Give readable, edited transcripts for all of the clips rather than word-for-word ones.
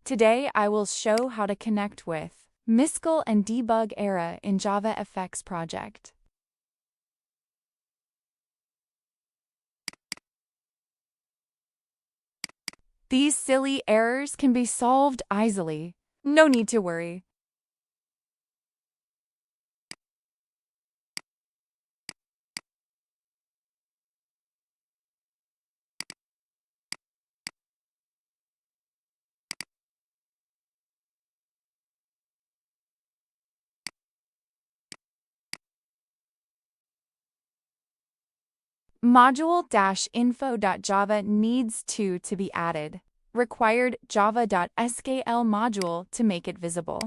Today I will show how to connect with MySQL and debug error in JavaFX project. These silly errors can be solved easily. No need to worry. Module-info.java needs to be added. Required java.skl module to make it visible.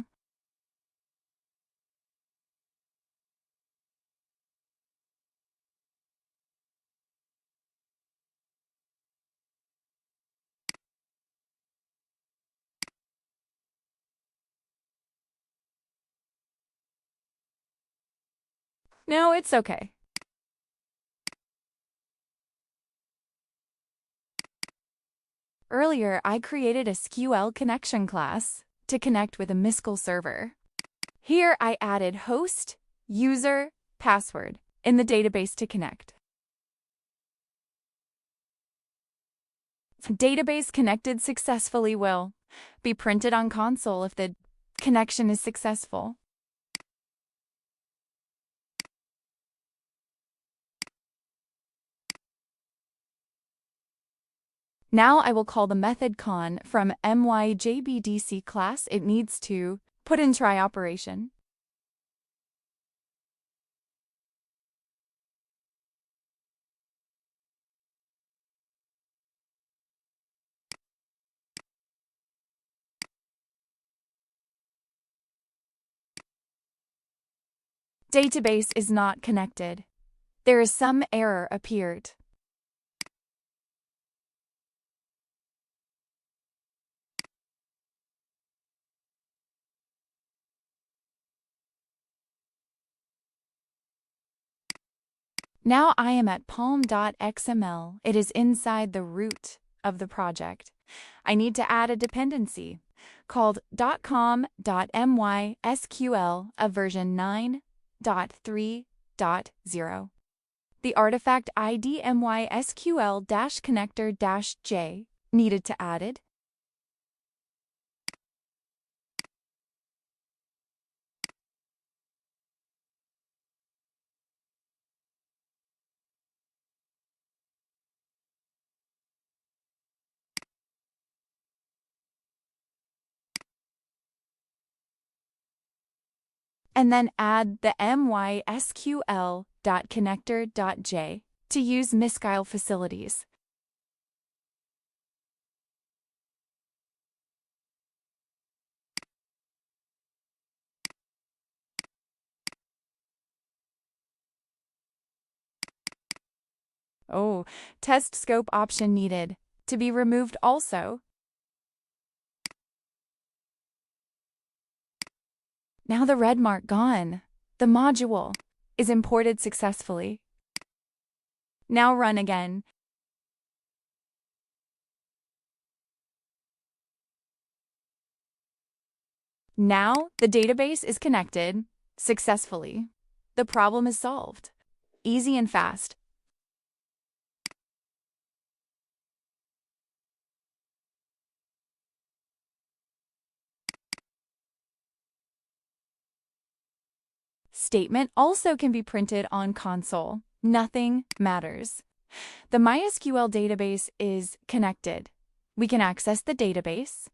No, it's okay. Earlier, I created a SQL connection class to connect with a MySQL server. Here, I added host, user, password in the database to connect. Database connected successfully will be printed on console if the connection is successful. Now I will call the method con from MyJDBC class. It needs to put in try operation. Database is not connected. There is some error appeared. Now I am at palm.xml. It is inside the root of the project. I need to add a dependency called .com.mysql of version 9.3.0. The artifact ID mysql-connector-j needed to added. And then add the mysql.connector.j to use MySQL facilities. Oh, test scope option needed to be removed also. Now the red mark gone. The module is imported successfully. Now run again. Now the database is connected successfully. The problem is solved. Easy and fast. Statement also can be printed on console. Nothing matters. The MySQL database is connected. We can access the database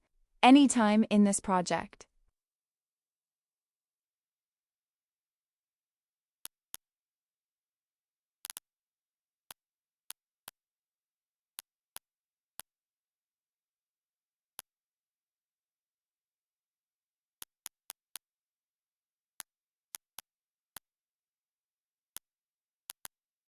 anytime in this project.